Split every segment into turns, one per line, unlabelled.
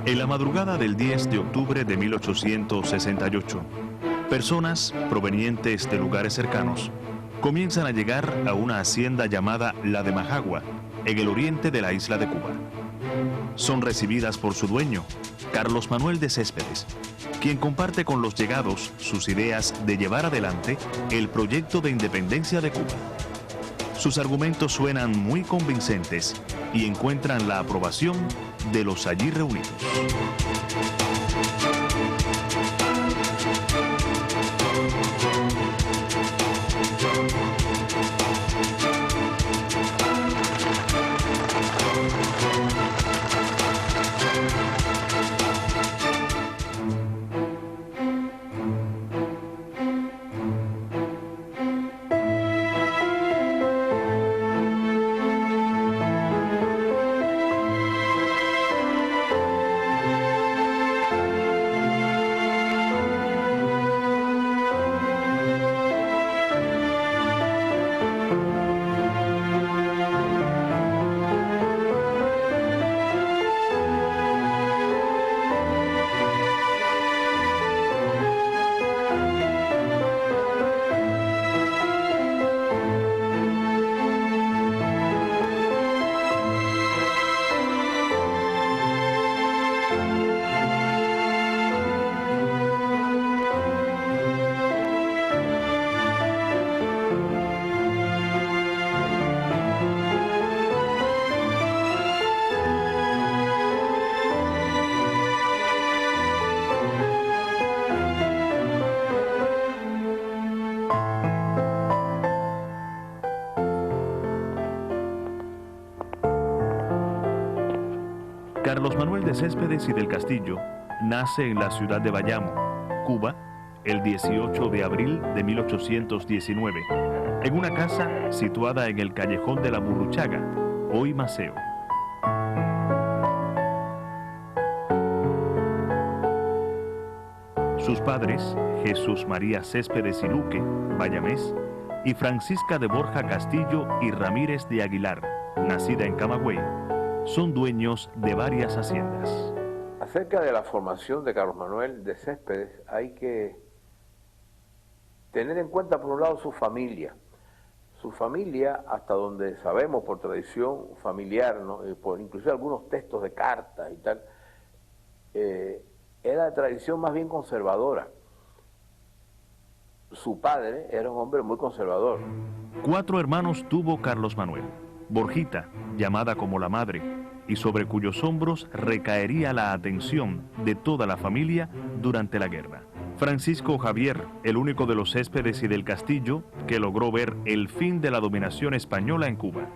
En la madrugada del 10 de octubre de 1868, personas provenientes de lugares cercanos comienzan a llegar a una hacienda llamada La de Majagua, en el oriente de la isla de Cuba. Son recibidas por su dueño, Carlos Manuel de Céspedes, quien comparte con los llegados sus ideas de llevar adelante el proyecto de independencia de Cuba. Sus argumentos suenan muy convincentes y encuentran la aprobación de los allí reunidos. Carlos Manuel de Céspedes y del Castillo nace en la ciudad de Bayamo, Cuba, el 18 de abril de 1819, en una casa situada en el callejón de la Burruchaga, hoy Maceo. Sus padres, Jesús María Céspedes y Luque, bayamés, y Francisca de Borja Castillo y Ramírez de Aguilar, nacida en Camagüey, son dueños de varias haciendas.
Acerca de la formación de Carlos Manuel de Céspedes hay que tener en cuenta por un lado su familia. Su familia, hasta donde sabemos por tradición familiar, ¿no? Por inclusive algunos textos de cartas y tal, era de tradición más bien conservadora. Su padre era un hombre muy conservador.
4 hermanos tuvo Carlos Manuel. Borjita, llamada como la madre, y sobre cuyos hombros recaería la atención de toda la familia durante la guerra. Francisco Javier, el único de los Céspedes y del Castillo que logró ver el fin de la dominación española en Cuba.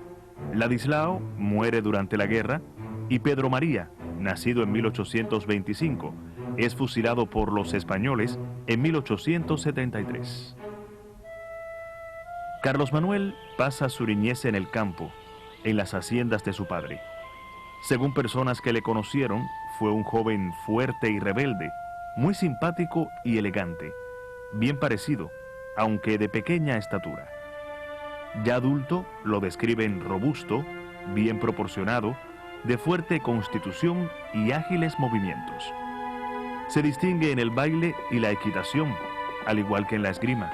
Ladislao muere durante la guerra y Pedro María, nacido en 1825, es fusilado por los españoles en 1873. Carlos Manuel pasa su niñez en el campo, en las haciendas de su padre. Según personas que le conocieron, fue un joven fuerte y rebelde, muy simpático y elegante, bien parecido, aunque de pequeña estatura. Ya adulto, lo describen robusto, bien proporcionado, de fuerte constitución y ágiles movimientos. Se distingue en el baile y la equitación, al igual que en la esgrima.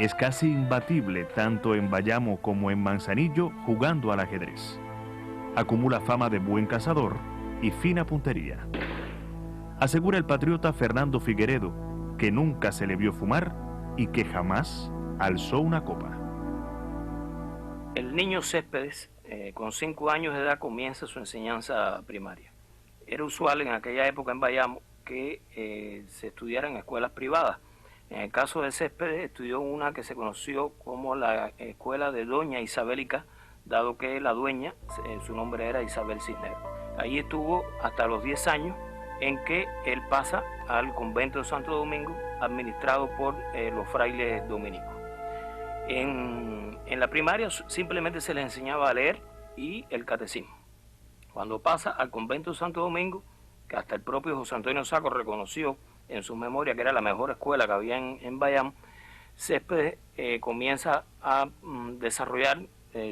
Es casi imbatible tanto en Bayamo como en Manzanillo jugando al ajedrez. Acumula fama de buen cazador y fina puntería. Asegura el patriota Fernando Figueredo que nunca se le vio fumar y que jamás alzó una copa.
El niño Céspedes, con 5 años de edad, comienza su enseñanza primaria. Era usual en aquella época en Bayamo que se estudiara en escuelas privadas. En el caso de Céspedes, estudió una que se conoció como la Escuela de Doña Isabélica, dado que la dueña, su nombre era Isabel Cisneros. Allí estuvo hasta los 10 años, en que él pasa al convento de Santo Domingo, administrado por los frailes dominicos. En la primaria simplemente se le enseñaba a leer y el catecismo. Cuando pasa al convento de Santo Domingo, que hasta el propio José Antonio Saco reconoció en su memoria que era la mejor escuela que había en Bayamo, Céspedes comienza a desarrollar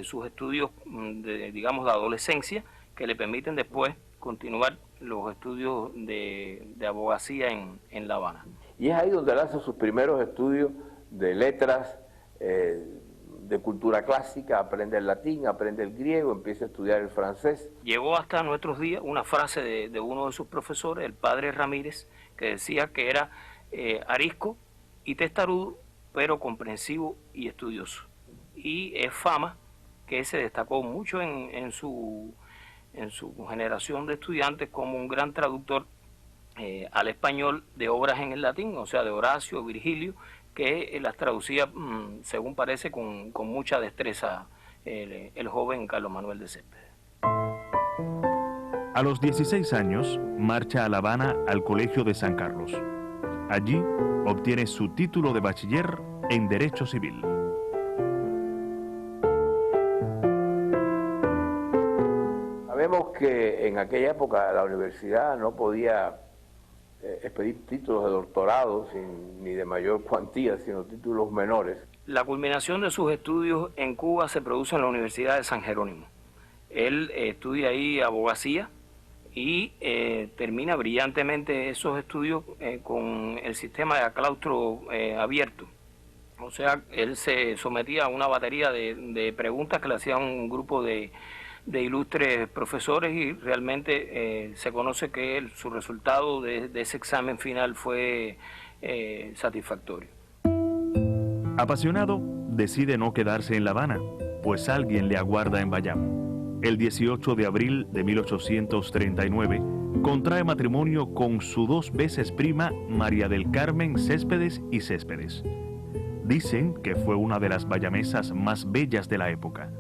sus estudios, de adolescencia, que le permiten después continuar los estudios de abogacía en La Habana.
Y es ahí donde él hace sus primeros estudios de letras, de cultura clásica, aprende el latín, aprende el griego, empieza a estudiar el francés.
Llegó hasta nuestros días una frase de uno de sus profesores, el padre Ramírez, que decía que era arisco y testarudo, pero comprensivo y estudioso. Y es fama que se destacó mucho en su generación de estudiantes como un gran traductor al español de obras en el latín, o sea, de Horacio, Virgilio, que las traducía, según parece, con mucha destreza el joven Carlos Manuel de Céspedes.
A los 16 años, marcha a La Habana al Colegio de San Carlos. Allí obtiene su título de bachiller en Derecho Civil.
Sabemos que en aquella época la universidad no podía expedir títulos de doctorado ni de mayor cuantía, sino títulos menores.
La culminación de sus estudios en Cuba se produce en la Universidad de San Jerónimo. Él estudia ahí abogacía y termina brillantemente esos estudios con el sistema de claustro abierto. O sea, él se sometía a una batería de preguntas que le hacía un grupo de ilustres profesores y realmente se conoce que su resultado de ese examen final fue satisfactorio.
Apasionado, decide no quedarse en La Habana, pues alguien le aguarda en Bayamo. El 18 de abril de 1839, contrae matrimonio con su 2 veces prima María del Carmen Céspedes y Céspedes. Dicen que fue una de las bayamesas más bellas de la época.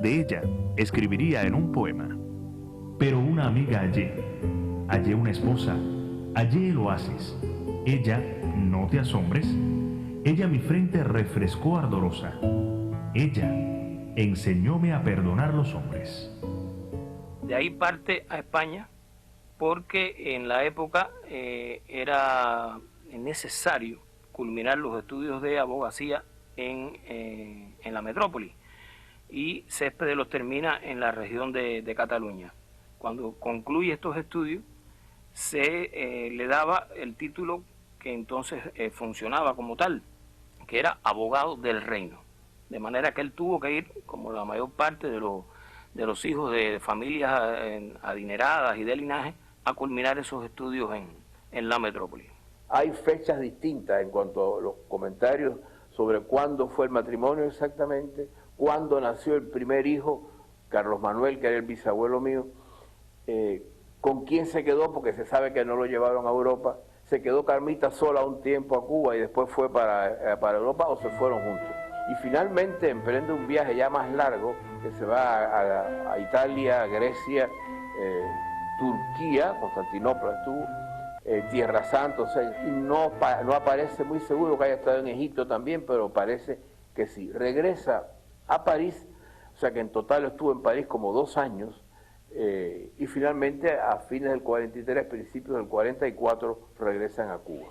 De ella escribiría en un poema: pero una amiga hallé una esposa, hallé el oasis. Ella, no te asombres, ella mi frente refrescó ardorosa. Ella enseñóme a perdonar los hombres.
De ahí parte a España porque en la época era necesario culminar los estudios de abogacía en la metrópoli. Y Céspedes los termina en la región de Cataluña. Cuando concluye estos estudios, se le daba el título que entonces funcionaba como tal, que era abogado del reino. De manera que él tuvo que ir, como la mayor parte de los hijos de familias adineradas y de linaje, a culminar esos estudios en la metrópoli.
Hay fechas distintas en cuanto a los comentarios sobre cuándo fue el matrimonio exactamente, cuándo nació el primer hijo, Carlos Manuel, que era el bisabuelo mío, con quién se quedó, porque se sabe que no lo llevaron a Europa, se quedó Carmita sola un tiempo a Cuba y después fue para Europa, o se fueron juntos. Y finalmente emprende un viaje ya más largo, que se va a Italia, Grecia, Turquía, Constantinopla estuvo, Tierra Santa, o sea, y no aparece muy seguro que haya estado en Egipto también, pero parece que sí. Regresa a París, o sea que en total estuvo en París como 2 años, y finalmente a fines del 43, principios del 44, regresan a Cuba.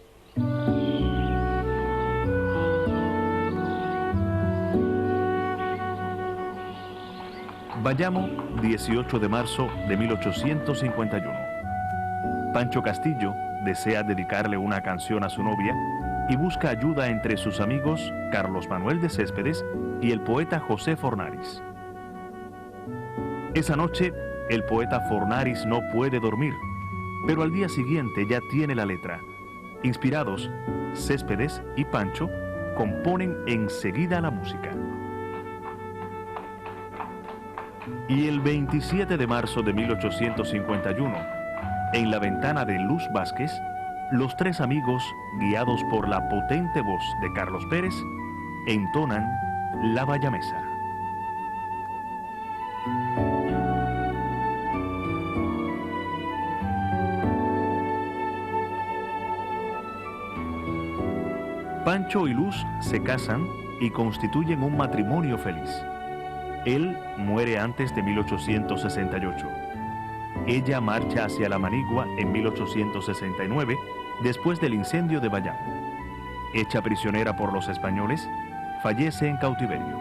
Bayamo, 18 de marzo de 1851. Pancho Castillo desea dedicarle una canción a su novia y busca ayuda entre sus amigos Carlos Manuel de Céspedes y el poeta José Fornaris. Esa noche, el poeta Fornaris no puede dormir, pero al día siguiente ya tiene la letra. Inspirados, Céspedes y Pancho componen enseguida la música. Y el 27 de marzo de 1851, en la ventana de Luz Vázquez, los 3 amigos, guiados por la potente voz de Carlos Pérez, entonan La Bayamesa. Pancho y Luz se casan y constituyen un matrimonio feliz. Él muere antes de 1868. Ella marcha hacia la Manigua en 1869, después del incendio de Bayamo. Hecha prisionera por los españoles, fallece en cautiverio.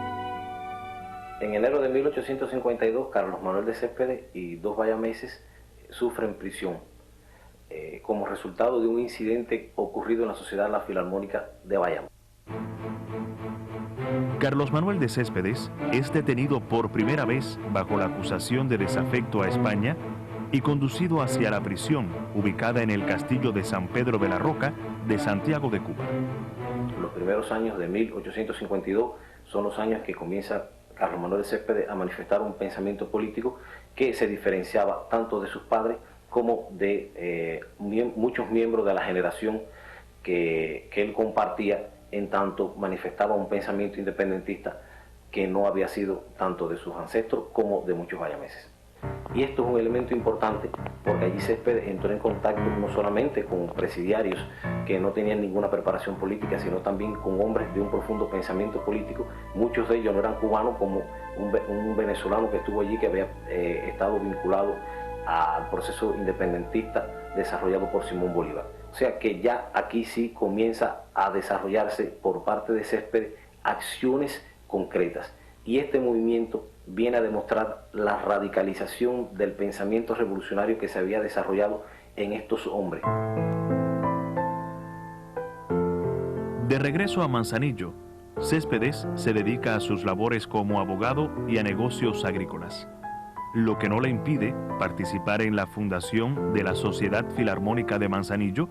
En enero de 1852, Carlos Manuel de Céspedes y 2 bayameses sufre en prisión como resultado de un incidente ocurrido en la Sociedad La Filarmónica de Bayamo.
Carlos Manuel de Céspedes es detenido por primera vez bajo la acusación de desafecto a España y conducido hacia la prisión ubicada en el castillo de San Pedro de la Roca de Santiago de Cuba.
Los primeros años de 1852 son los años que comienza Carlos Manuel de Céspedes a manifestar un pensamiento político que se diferenciaba tanto de sus padres como de muchos miembros de la generación que él compartía, en tanto manifestaba un pensamiento independentista que no había sido tanto de sus ancestros como de muchos bayameses. Y esto es un elemento importante porque allí Céspedes entró en contacto no solamente con presidiarios que no tenían ninguna preparación política, sino también con hombres de un profundo pensamiento político. Muchos de ellos no eran cubanos, como un venezolano que estuvo allí que había estado vinculado al proceso independentista desarrollado por Simón Bolívar. O sea que ya aquí sí comienza a desarrollarse por parte de Céspedes acciones concretas. Y este movimiento viene a demostrar la radicalización del pensamiento revolucionario que se había desarrollado en estos hombres.
De regreso a Manzanillo, Céspedes se dedica a sus labores como abogado y a negocios agrícolas, lo que no le impide participar en la fundación de la Sociedad Filarmónica de Manzanillo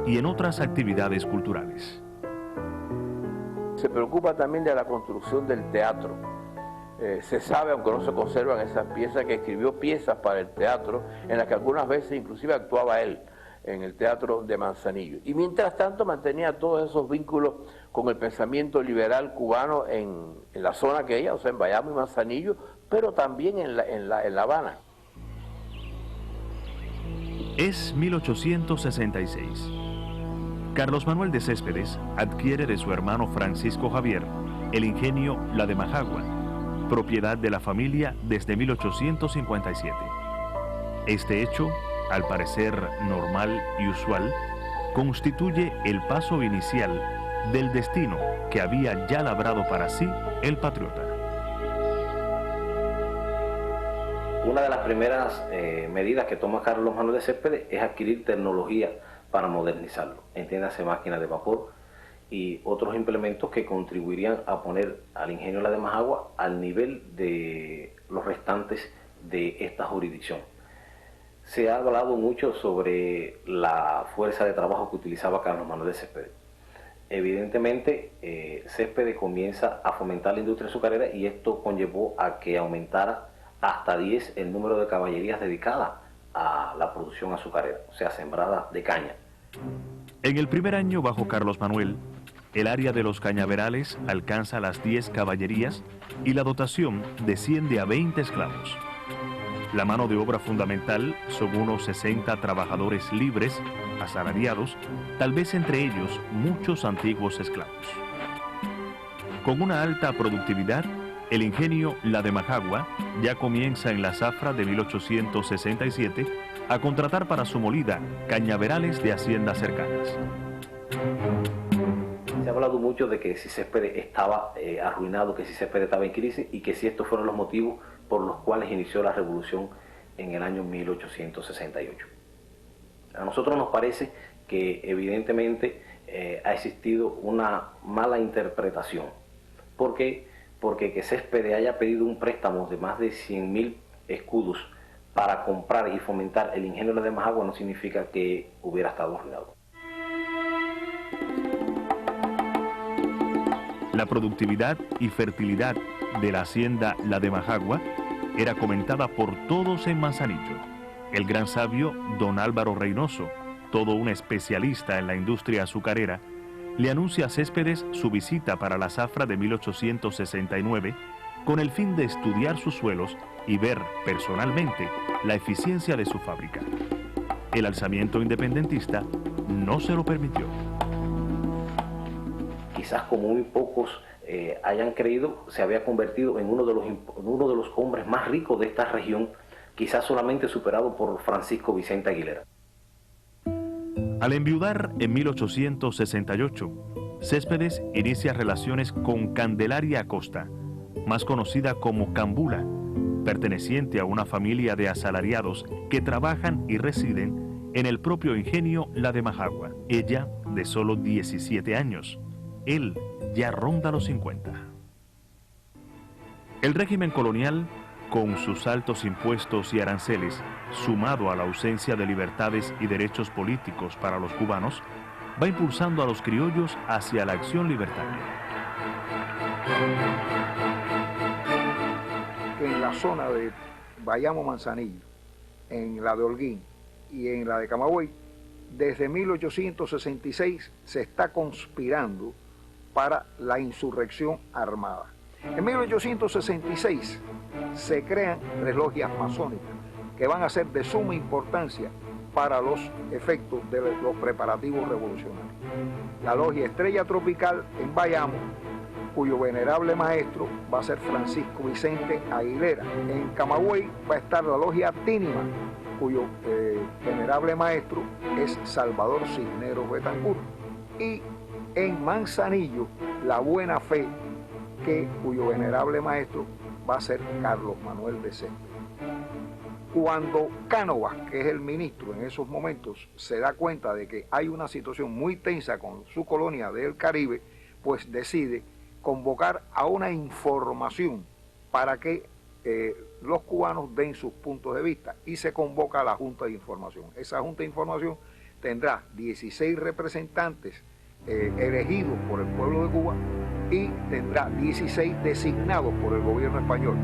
y en otras actividades culturales.
Se preocupa también de la construcción del teatro. Se sabe, aunque no se conservan esas piezas, que escribió piezas para el teatro, en las que algunas veces inclusive actuaba él, en el teatro de Manzanillo. Y mientras tanto mantenía todos esos vínculos con el pensamiento liberal cubano en la zona aquella, o sea, en Bayamo y Manzanillo, pero también en La Habana.
Es 1866. Carlos Manuel de Céspedes adquiere de su hermano Francisco Javier el ingenio La de Majagua, propiedad de la familia desde 1857. Este hecho, al parecer normal y usual, constituye el paso inicial del destino que había ya labrado para sí el patriota.
Una de las primeras medidas que toma Carlos Manuel de Céspedes es adquirir tecnología para modernizarlo, entiéndase máquinas de vapor y otros implementos que contribuirían a poner al ingenio La de Majagua al nivel de los restantes de esta jurisdicción. Se ha hablado mucho sobre la fuerza de trabajo que utilizaba Carlos Manuel de Céspedes. Evidentemente, Céspedes comienza a fomentar la industria azucarera y esto conllevó a que aumentara hasta 10 el número de caballerías dedicadas a la producción azucarera, o sea, sembrada de caña.
En el primer año bajo Carlos Manuel, el área de los cañaverales alcanza las 10 caballerías y la dotación desciende a 20 esclavos. La mano de obra fundamental son unos 60 trabajadores libres, asalariados, tal vez entre ellos muchos antiguos esclavos. Con una alta productividad, el ingenio La de Majagua ya comienza en la zafra de 1867 a contratar para su molida cañaverales de haciendas cercanas.
Se ha hablado mucho de que si Céspedes estaba arruinado, que si Céspedes estaba en crisis y que si estos fueron los motivos por los cuales inició la revolución en el año 1868. A nosotros nos parece que evidentemente ha existido una mala interpretación. ¿Por qué? Porque que Céspedes haya pedido un préstamo de más de 100.000 escudos para comprar y fomentar el ingenio La de Majagua no significa que hubiera estado arruinado.
La productividad y fertilidad de la hacienda La de Majagua era comentada por todos en Manzanillo. El gran sabio don Álvaro Reynoso, todo un especialista en la industria azucarera, le anuncia a Céspedes su visita para la zafra de 1869 con el fin de estudiar sus suelos y ver personalmente la eficiencia de su fábrica. El alzamiento independentista no se lo permitió.
Quizás como muy pocos hayan creído, se había convertido en uno de los hombres más ricos de esta región, quizás solamente superado por Francisco Vicente Aguilera.
Al enviudar en 1868, Céspedes inicia relaciones con Candelaria Acosta, más conocida como Cambula, perteneciente a una familia de asalariados que trabajan y residen en el propio ingenio La de Majagua. Ella de solo 17 años. Él ya ronda los 50. El régimen colonial, con sus altos impuestos y aranceles, sumado a la ausencia de libertades y derechos políticos para los cubanos, va impulsando a los criollos hacia la acción libertaria.
En la zona de Bayamo Manzanillo, en la de Holguín y en la de Camagüey, desde 1866 se está conspirando para la insurrección armada. En 1866 se crean 3 logias masónicas que van a ser de suma importancia para los efectos de los preparativos revolucionarios. La logia Estrella Tropical en Bayamo, cuyo venerable maestro va a ser Francisco Vicente Aguilera. En Camagüey va a estar la logia Tínima, cuyo venerable maestro es Salvador Cisneros Betancourt. Y en Manzanillo, la Buena Fe, cuyo venerable maestro va a ser Carlos Manuel de Céspedes. Cuando Cánovas, que es el ministro en esos momentos, se da cuenta de que hay una situación muy tensa con su colonia del Caribe, pues decide convocar a una información para que los cubanos den sus puntos de vista, y se convoca a la Junta de Información. Esa Junta de Información tendrá 16 representantes elegidos por el pueblo de Cuba y tendrá 16 designados por el gobierno español.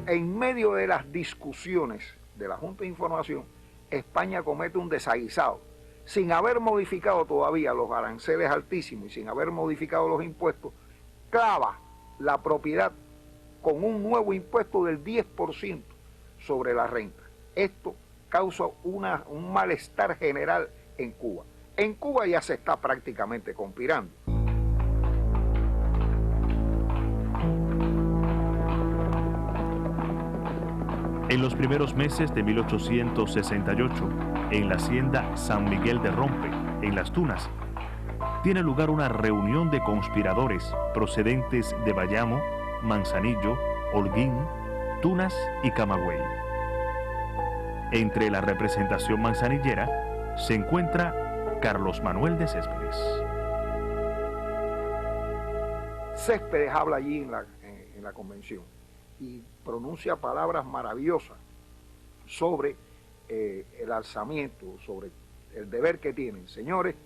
En medio de las discusiones de la Junta de Información, España comete un desaguisado. Sin haber modificado todavía los aranceles altísimos y sin haber modificado los impuestos, clava la propiedad con un nuevo impuesto del 10% sobre la renta. Esto causa un malestar general en Cuba. En Cuba ya se está prácticamente conspirando.
En los primeros meses de 1868, en la hacienda San Miguel de Rompe, en Las Tunas, tiene lugar una reunión de conspiradores procedentes de Bayamo, Manzanillo, Holguín, Tunas y Camagüey. Entre la representación manzanillera se encuentra Carlos Manuel de Céspedes.
Céspedes habla allí en la convención y pronuncia palabras maravillosas sobre el alzamiento, sobre el deber que tienen. Señores,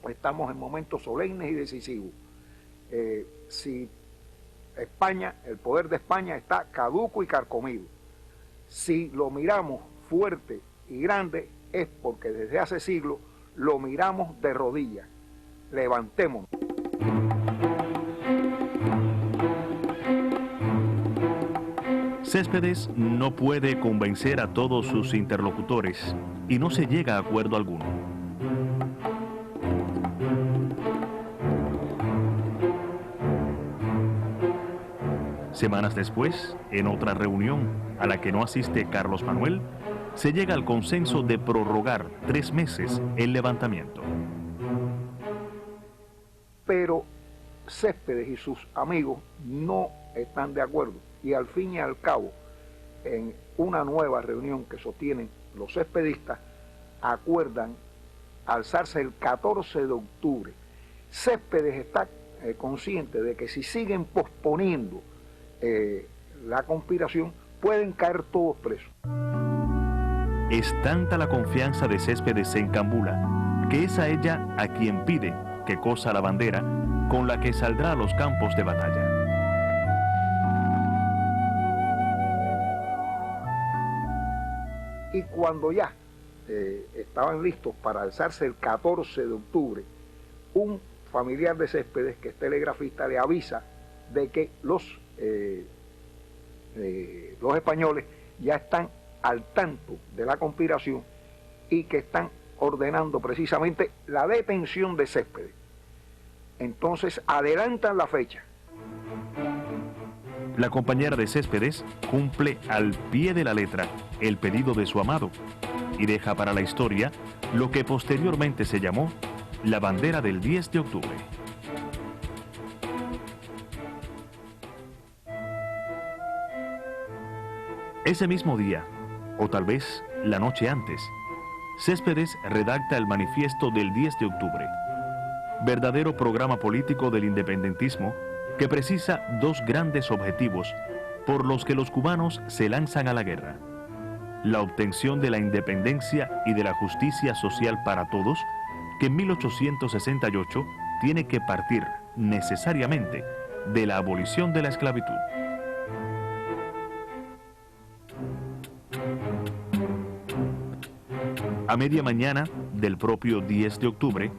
estamos en momentos solemnes y decisivos. Si España, el poder de España está caduco y carcomido, si lo miramos fuerte y grande, es porque desde hace siglos lo miramos de rodillas. Levantémonos.
Céspedes no puede convencer a todos sus interlocutores y no se llega a acuerdo alguno. Semanas después, en otra reunión a la que no asiste Carlos Manuel, se llega al consenso de prorrogar 3 meses el levantamiento.
Pero Céspedes y sus amigos no están de acuerdo. Y al fin y al cabo, en una nueva reunión que sostienen los cespedistas, acuerdan alzarse el 14 de octubre. Céspedes está consciente de que si siguen posponiendo la conspiración, pueden caer todos presos.
Es tanta la confianza de Céspedes en Cambula, que es a ella a quien pide que cosa la bandera con la que saldrá a los campos de batalla.
Y cuando ya estaban listos para alzarse el 14 de octubre, un familiar de Céspedes, que es telegrafista, le avisa de que los españoles ya están al tanto de la conspiración y que están ordenando precisamente la detención de Céspedes. Entonces adelantan la fecha.
La compañera de Céspedes cumple al pie de la letra el pedido de su amado y deja para la historia lo que posteriormente se llamó la bandera del 10 de octubre. Ese mismo día, o tal vez la noche antes, Céspedes redacta el manifiesto del 10 de octubre, verdadero programa político del independentismo que precisa dos grandes objetivos por los que los cubanos se lanzan a la guerra: la obtención de la independencia y de la justicia social para todos, que en 1868 tiene que partir necesariamente de la abolición de la esclavitud. A media mañana del propio 10 de octubre,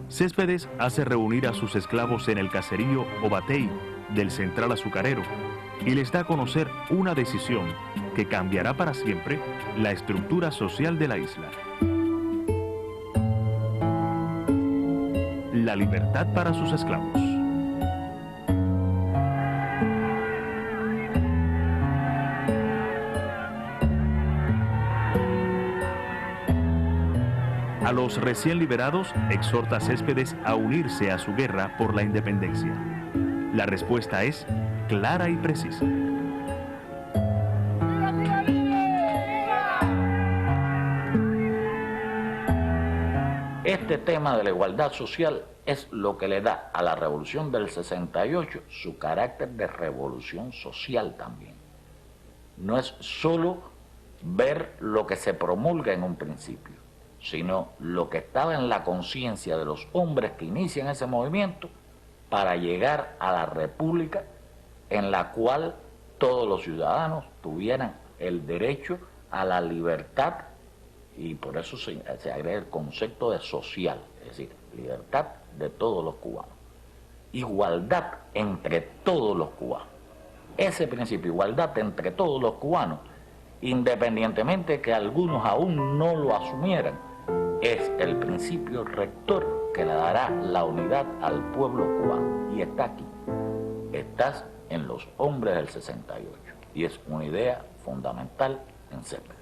Céspedes hace reunir a sus esclavos en el caserío Obatey del Central Azucarero y les da a conocer una decisión que cambiará para siempre la estructura social de la isla. La libertad para sus esclavos. A los recién liberados exhorta Céspedes a unirse a su guerra por la independencia. La respuesta es clara y precisa.
Este tema de la igualdad social es lo que le da a la revolución del 68 su carácter de revolución social también. No es solo ver lo que se promulga en un principio, sino lo que estaba en la conciencia de los hombres que inician ese movimiento para llegar a la república en la cual todos los ciudadanos tuvieran el derecho a la libertad, y por eso se agrega el concepto de social, es decir, libertad de todos los cubanos, igualdad entre todos los cubanos. Ese principio, igualdad entre todos los cubanos, independientemente que algunos aún no lo asumieran, es el principio rector que le dará la unidad al pueblo cubano. Y está aquí. Estás en los hombres del 68. Y es una idea fundamental en Céspedes.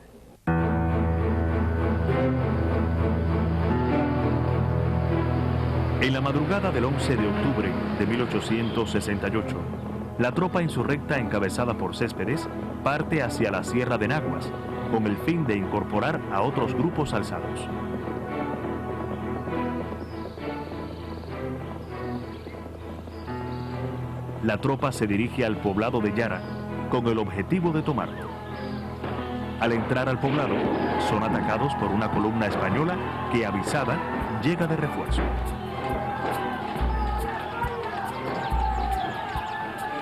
En la madrugada del 11 de octubre de 1868, la tropa insurrecta encabezada por Céspedes parte hacia la Sierra de Naguas, con el fin de incorporar a otros grupos alzados. La tropa se dirige al poblado de Yara con el objetivo de tomarlo. Al entrar al poblado, son atacados por una columna española que, avisada, llega de refuerzo.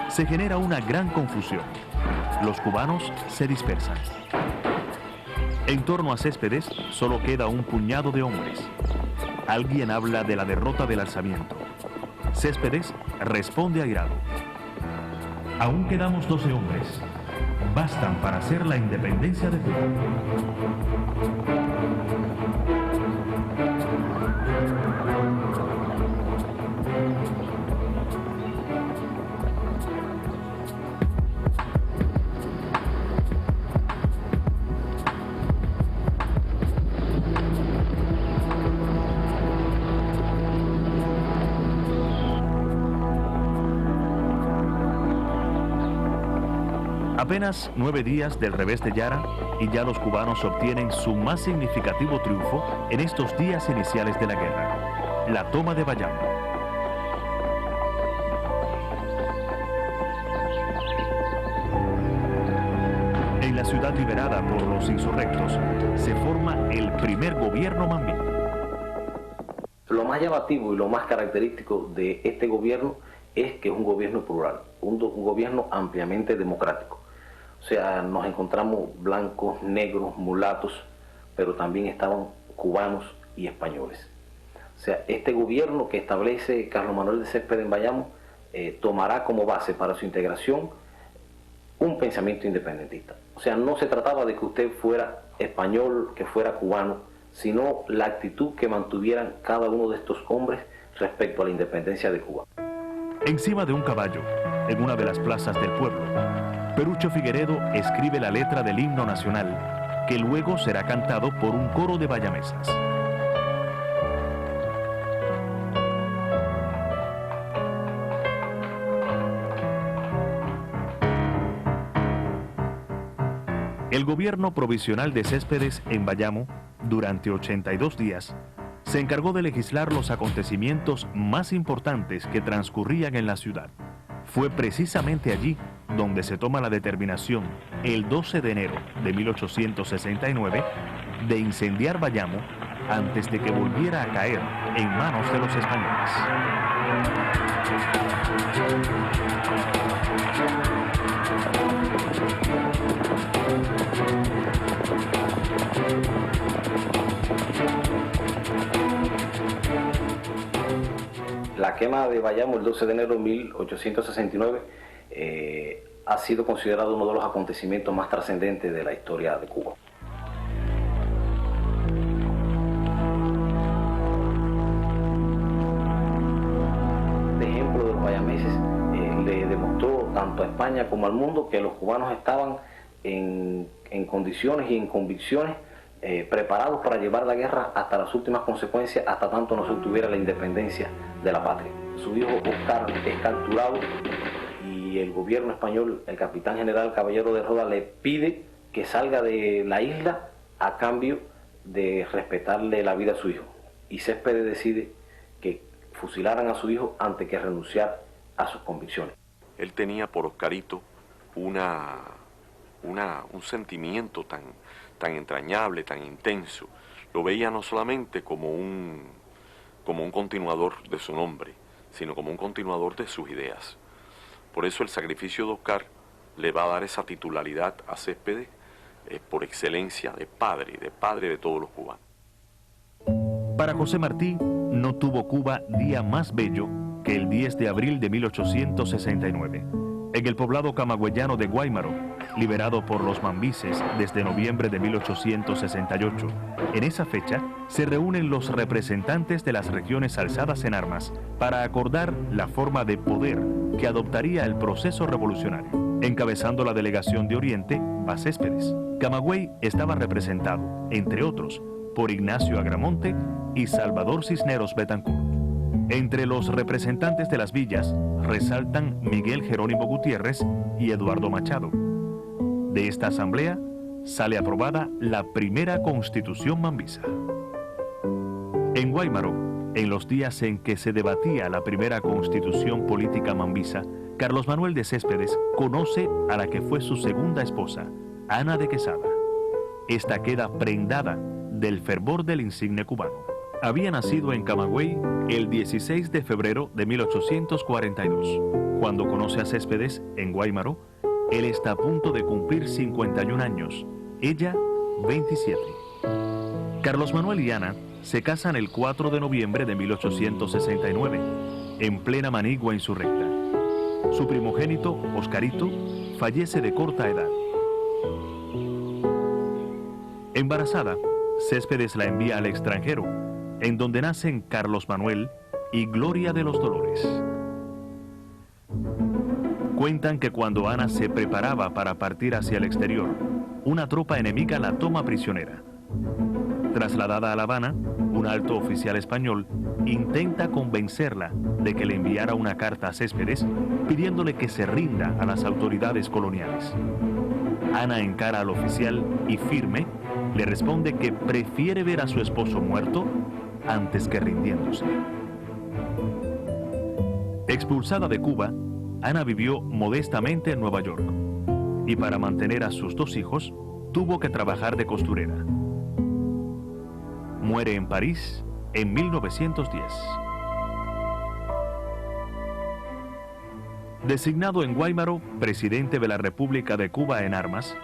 Se genera una gran confusión. Los cubanos se dispersan. En torno a Céspedes solo queda un puñado de hombres. Alguien habla de la derrota del alzamiento. Céspedes responde airado: aún quedamos 12 hombres. Bastan para hacer la independencia de Cuba. Apenas 9 días del revés de Yara y ya los cubanos obtienen su más significativo triunfo en estos días iniciales de la guerra: la toma de Bayamo. En la ciudad liberada por los insurrectos se forma el primer gobierno mambí.
Lo más llamativo y lo más característico de este gobierno es que es un gobierno plural, un gobierno ampliamente democrático. O sea, nos encontramos blancos, negros, mulatos, pero también estaban cubanos y españoles. O sea, este gobierno que establece Carlos Manuel de Céspedes en Bayamo tomará como base para su integración un pensamiento independentista. O sea, no se trataba de que usted fuera español, que fuera cubano, sino la actitud que mantuvieran cada uno de estos hombres respecto a la independencia de Cuba.
Encima de un caballo, en una de las plazas del pueblo, Perucho Figueredo escribe la letra del himno nacional, que luego será cantado por un coro de bayamesas. El gobierno provisional de Céspedes en Bayamo, durante 82 días, se encargó de legislar los acontecimientos más importantes que transcurrían en la ciudad. Fue precisamente allí donde se toma la determinación, el 12 de enero de 1869, de incendiar Bayamo antes de que volviera a caer en manos de los españoles.
La quema de Bayamo el 12 de enero de 1869 ha sido considerado uno de los acontecimientos más trascendentes de la historia de Cuba. De ejemplo de los bayameses le demostró tanto a España como al mundo que los cubanos estaban en condiciones y en convicciones preparados para llevar la guerra hasta las últimas consecuencias, hasta tanto no se obtuviera la independencia de la patria. Su hijo Oscar es capturado y el gobierno español, el capitán general Caballero de Roda, le pide que salga de la isla a cambio de respetarle la vida a su hijo. Y Céspedes decide que fusilaran a su hijo antes que renunciar a sus convicciones.
Él tenía por Oscarito un sentimiento tan entrañable, tan intenso. Lo veía no solamente como un continuador de su nombre, sino como un continuador de sus ideas. Por eso el sacrificio de Oscar le va a dar esa titularidad a Céspedes por excelencia de padre de todos los cubanos.
Para José Martí, no tuvo Cuba día más bello que el 10 de abril de 1869, en el poblado camagüeyano de Guáimaro, liberado por los mambises desde noviembre de 1868. En esa fecha se reúnen los representantes de las regiones alzadas en armas para acordar la forma de poder que adoptaría el proceso revolucionario. Encabezando la delegación de Oriente va Céspedes. Camagüey estaba representado, entre otros, por Ignacio Agramonte y Salvador Cisneros Betancourt. Entre los representantes de las villas resaltan Miguel Jerónimo Gutiérrez y Eduardo Machado. De esta asamblea sale aprobada la primera Constitución mambisa. En Guáimaro, en los días en que se debatía la primera Constitución política mambisa, Carlos Manuel de Céspedes conoce a la que fue su segunda esposa, Ana de Quesada. Esta queda prendada del fervor del insigne cubano. Había nacido en Camagüey el 16 de febrero de 1842. Cuando conoce a Céspedes en Guáimaro, él está a punto de cumplir 51 años, ella 27. Carlos Manuel y Ana se casan el 4 de noviembre de 1869, en plena manigua insurrecta. Su primogénito, Oscarito, fallece de corta edad. Embarazada, Céspedes la envía al extranjero, en donde nacen Carlos Manuel y Gloria de los Dolores. Cuentan que cuando Ana se preparaba para partir hacia el exterior, una tropa enemiga la toma prisionera. Trasladada a La Habana, un alto oficial español intenta convencerla de que le enviara una carta a Céspedes pidiéndole que se rinda a las autoridades coloniales. Ana encara al oficial y firme le responde que prefiere ver a su esposo muerto antes que rindiéndose. Expulsada de Cuba, Ana vivió modestamente en Nueva York y para mantener a sus dos hijos tuvo que trabajar de costurera. Muere en París en 1910. Designado en Guáimaro presidente de la República de Cuba en armas,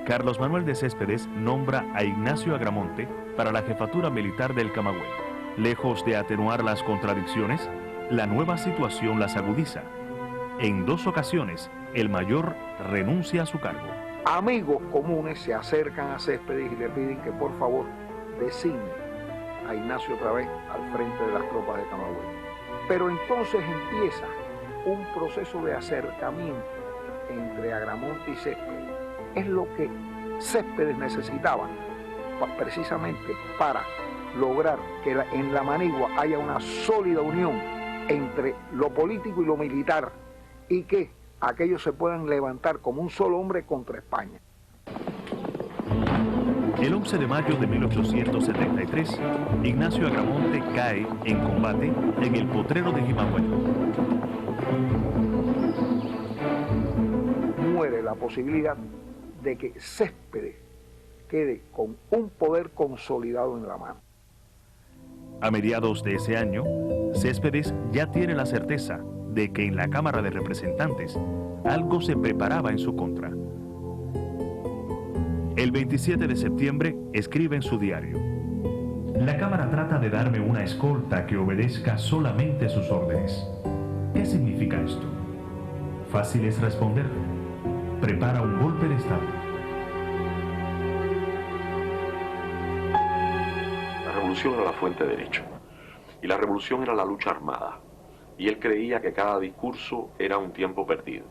Carlos Manuel de Céspedes nombra a Ignacio Agramonte para la jefatura militar del Camagüey. Lejos de atenuar las contradicciones, la nueva situación las agudiza. En 2 ocasiones, el mayor renuncia a su cargo.
Amigos comunes se acercan a Céspedes y le piden que por favor designe a Ignacio otra vez al frente de las tropas de Camagüey. Pero entonces empieza un proceso de acercamiento entre Agramonte y Céspedes. Es lo que Céspedes necesitaba precisamente para lograr que en la manigua haya una sólida unión entre lo político y lo militar y que aquellos se puedan levantar como un solo hombre contra España.
El 11 de mayo de 1873, Ignacio Agramonte cae en combate en el potrero de Jimagüey.
Muere la posibilidad de que Céspedes quede con un poder consolidado en la mano.
A mediados de ese año, Céspedes ya tiene la certeza de que en la Cámara de Representantes algo se preparaba en su contra. El 27 de septiembre escribe en su diario: la Cámara trata de darme una escolta que obedezca solamente sus órdenes. ¿Qué significa esto? Fácil es responder: prepara un golpe de Estado.
La revolución era la fuente de derecho, y la revolución era la lucha armada, y él creía que cada discurso era un tiempo perdido,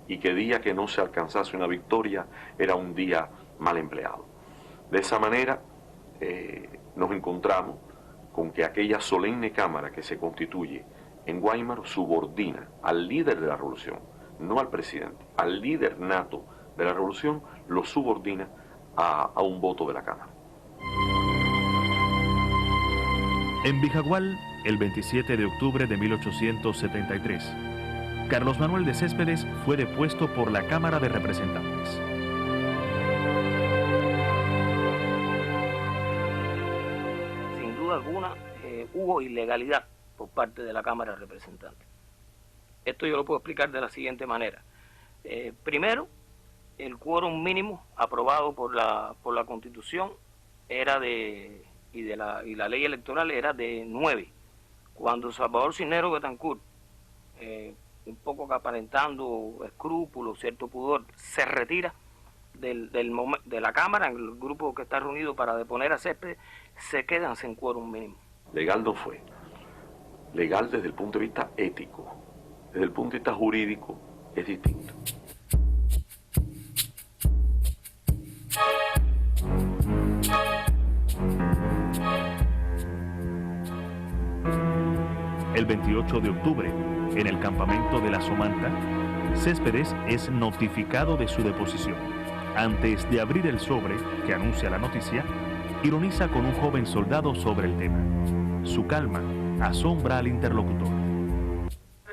y que día que no se alcanzase una victoria era un día mal empleado. De esa manera nos encontramos con que aquella solemne Cámara que se constituye en Guaymaro subordina al líder de la revolución, no al presidente, al líder nato de la revolución, lo subordina a un voto de la Cámara.
En Vijagual, el 27 de octubre de 1873, Carlos Manuel de Céspedes fue depuesto por la Cámara de Representantes.
Sin duda alguna, hubo ilegalidad por parte de la Cámara de Representantes. Esto yo lo puedo explicar de la siguiente manera. Primero, el quórum mínimo aprobado por la Constitución era y la ley electoral era de 9. Cuando Salvador Cisneros Betancourt, un poco aparentando escrúpulos, cierto pudor, se retira de la Cámara, el grupo que está reunido para deponer a Céspedes, se quedan sin quórum mínimo.
Legal no fue. Legal desde el punto de vista ético. Desde el punto de vista jurídico es distinto.
El 28 de octubre, en el campamento de la Somanta, Céspedes es notificado de su deposición. Antes de abrir el sobre que anuncia la noticia, ironiza con un joven soldado sobre el tema. Su calma asombra al interlocutor.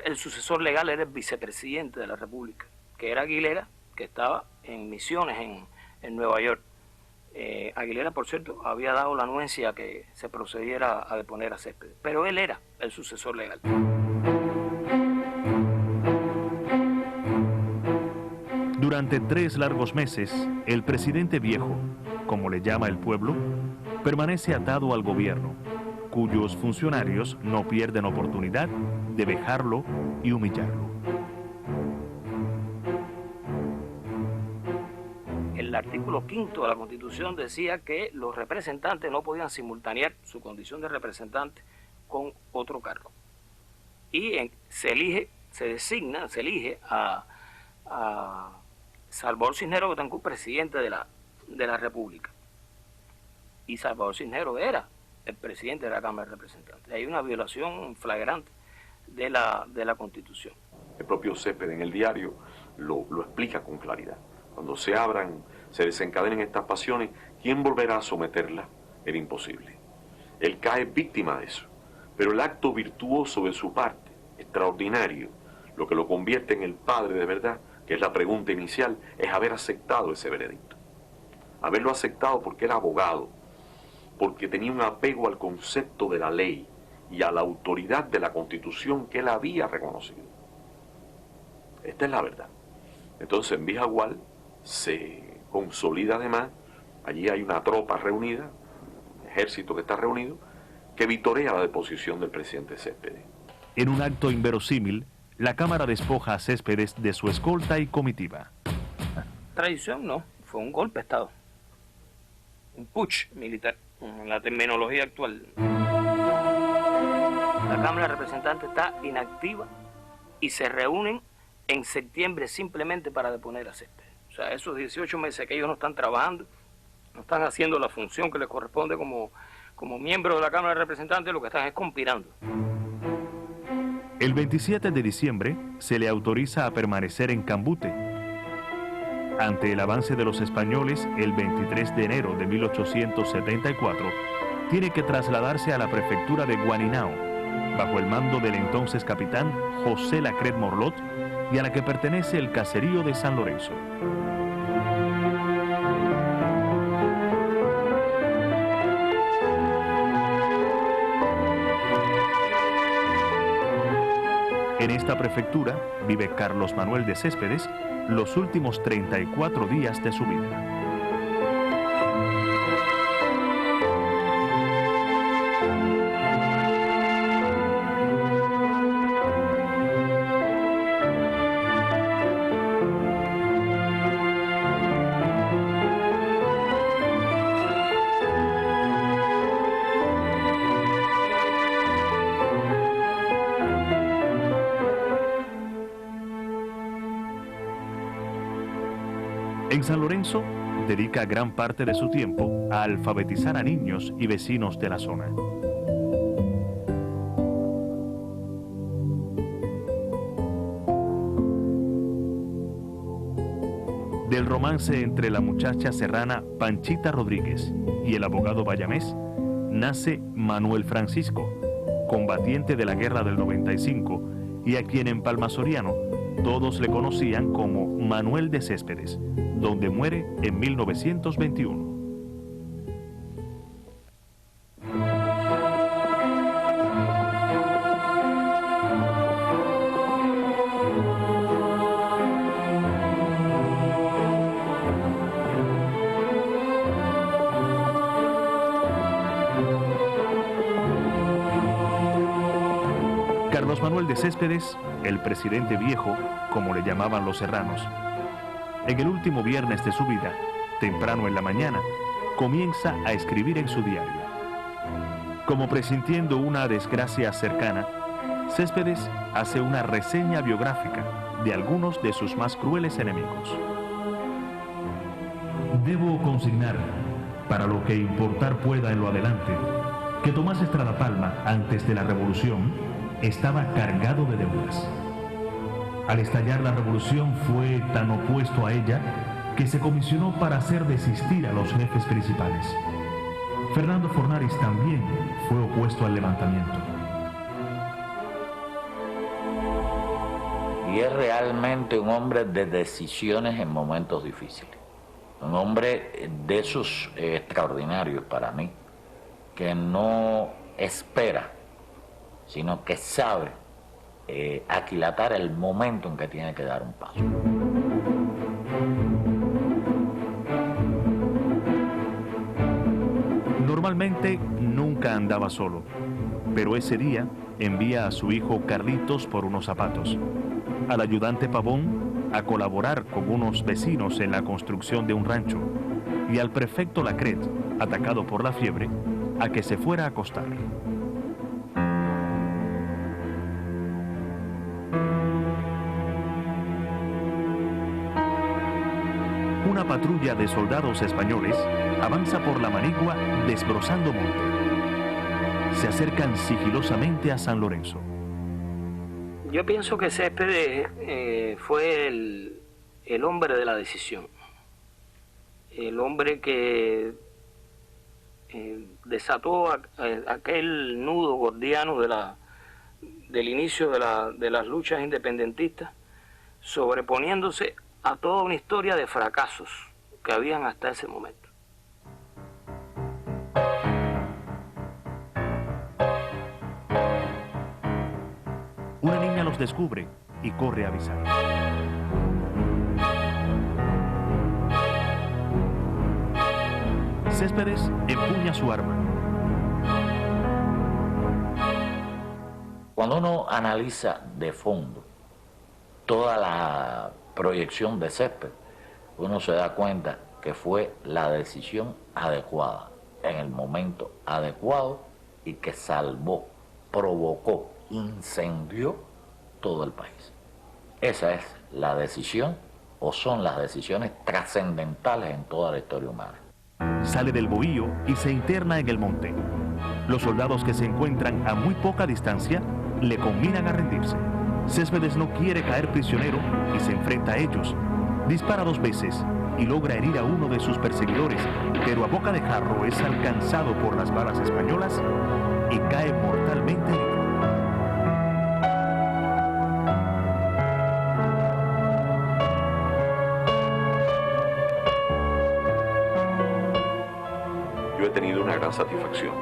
El sucesor legal era el vicepresidente de la República, que era Aguilera, que estaba en misiones en Nueva York. Aguilera, por cierto, había dado la anuencia que se procediera a deponer a Céspedes, pero él era el sucesor legal.
Durante 3 largos meses, el presidente viejo, como le llama el pueblo, permanece atado al gobierno, cuyos funcionarios no pierden oportunidad de vejarlo y humillarlo.
El artículo 5 de la Constitución decía que los representantes no podían simultanear su condición de representante con otro cargo. Y se elige a Salvador Cisneros Betancourt presidente de la República. Y Salvador Cisneros era el presidente de la Cámara de Representantes. Hay una violación flagrante de la Constitución.
El propio Céspedes en el diario lo explica con claridad. Cuando se desencadenen estas pasiones, ¿quién volverá a someterlas? Era imposible. Él cae víctima de eso. Pero el acto virtuoso de su parte, extraordinario, lo que lo convierte en el padre de verdad, que es la pregunta inicial, es haber aceptado ese veredicto. Haberlo aceptado porque era abogado, porque tenía un apego al concepto de la ley y a la autoridad de la Constitución que él había reconocido. Esta es la verdad. Entonces en Vijagual se consolida además, allí hay una tropa reunida, un ejército que está reunido, que vitorea la deposición del presidente Céspedes.
En un acto inverosímil, la Cámara despoja a Céspedes de su escolta y comitiva.
Traición no, fue un golpe de Estado. Un putsch militar, en la terminología actual. La Cámara de Representantes está inactiva y se reúnen en septiembre simplemente para deponer a Céspedes. O sea, esos 18 meses que ellos no están trabajando, no están haciendo la función que les corresponde como miembros de la Cámara de Representantes, lo que están es conspirando.
El 27 de diciembre se le autoriza a permanecer en Cambute. ante el avance de los españoles el 23 de enero de 1874, tiene que trasladarse a la prefectura de Guaninao, bajo el mando del entonces capitán José Lacret Morlot, y a la que pertenece el caserío de San Lorenzo. En esta prefectura vive Carlos Manuel de Céspedes los últimos 34 días de su vida. En San Lorenzo, dedica gran parte de su tiempo a alfabetizar a niños y vecinos de la zona. Del romance entre la muchacha serrana Panchita Rodríguez y el abogado bayamés, nace Manuel Francisco, combatiente de la guerra del 95, y a quien en Palmasoriano todos le conocían como Manuel de Céspedes, donde muere en 1921. Carlos Manuel de Céspedes, el presidente viejo, como le llamaban los serranos, en el último viernes de su vida, temprano en la mañana, comienza a escribir en su diario. Como presintiendo una desgracia cercana, Céspedes hace una reseña biográfica de algunos de sus más crueles enemigos. Debo consignar, para lo que importar pueda en lo adelante, que Tomás Estrada Palma, antes de la Revolución, estaba cargado de deudas. Al estallar la revolución fue tan opuesto a ella que se comisionó para hacer desistir a los jefes principales. Fernando Fornaris también fue opuesto al levantamiento.
Y es realmente un hombre de decisiones en momentos difíciles. Un hombre de esos extraordinarios para mí, que no espera, sino que sabe aquilatar el momento en que tiene que dar un paso.
Normalmente nunca andaba solo, pero ese día envía a su hijo Carlitos por unos zapatos, al ayudante Pavón a colaborar con unos vecinos en la construcción de un rancho, y al prefecto Lacret, atacado por la fiebre, a que se fuera a acostar. Una patrulla de soldados españoles avanza por la Manigua desbrozando monte. Se acercan sigilosamente a San Lorenzo.
Yo pienso que Céspedes fue el hombre de la decisión. El hombre que desató aquel nudo gordiano del inicio de las luchas independentistas, sobreponiéndose a toda una historia de fracasos que habían hasta ese momento.
Una niña los descubre y corre a avisar. Céspedes empuña su arma.
Cuando uno analiza de fondo toda la proyección de Céspedes, uno se da cuenta que fue la decisión adecuada, en el momento adecuado, y que salvó, provocó, incendió todo el país. Esa es la decisión, o son las decisiones trascendentales en toda la historia humana.
Sale del bohío y se interna en el monte. Los soldados que se encuentran a muy poca distancia le conminan a rendirse. Céspedes no quiere caer prisionero y se enfrenta a ellos, Dispara 2 veces y logra herir a uno de sus perseguidores, pero a boca de jarro es alcanzado por las balas españolas y cae mortalmente herido.
Yo he tenido una gran satisfacción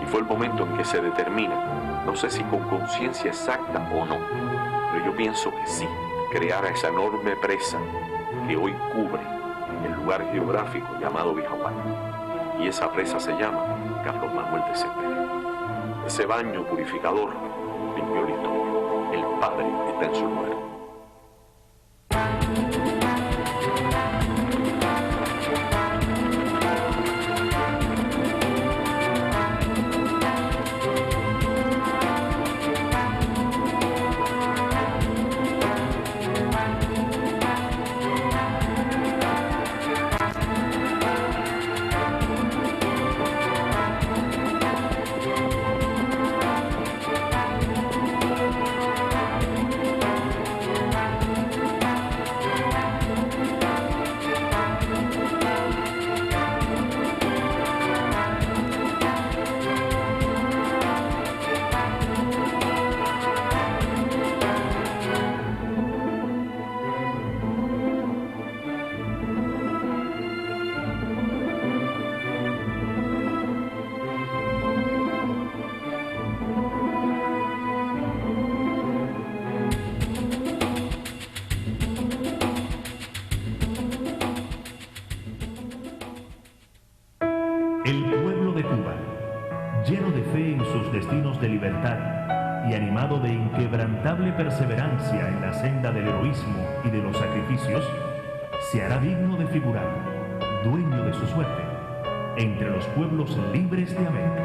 y fue el momento en que se determina, no sé si con conciencia exacta o no, pero yo pienso que sí, crear a esa enorme presa que hoy cubre el lugar geográfico llamado Vijahual. Y esa presa se llama Carlos Manuel de Céspedes. Ese baño purificador limpió la historia. El Padre está en su lugar.
El pueblo de Cuba, lleno de fe en sus destinos de libertad y animado de inquebrantable perseverancia en la senda del heroísmo y de los sacrificios, se hará digno de figurar, dueño de su suerte, entre los pueblos libres de América.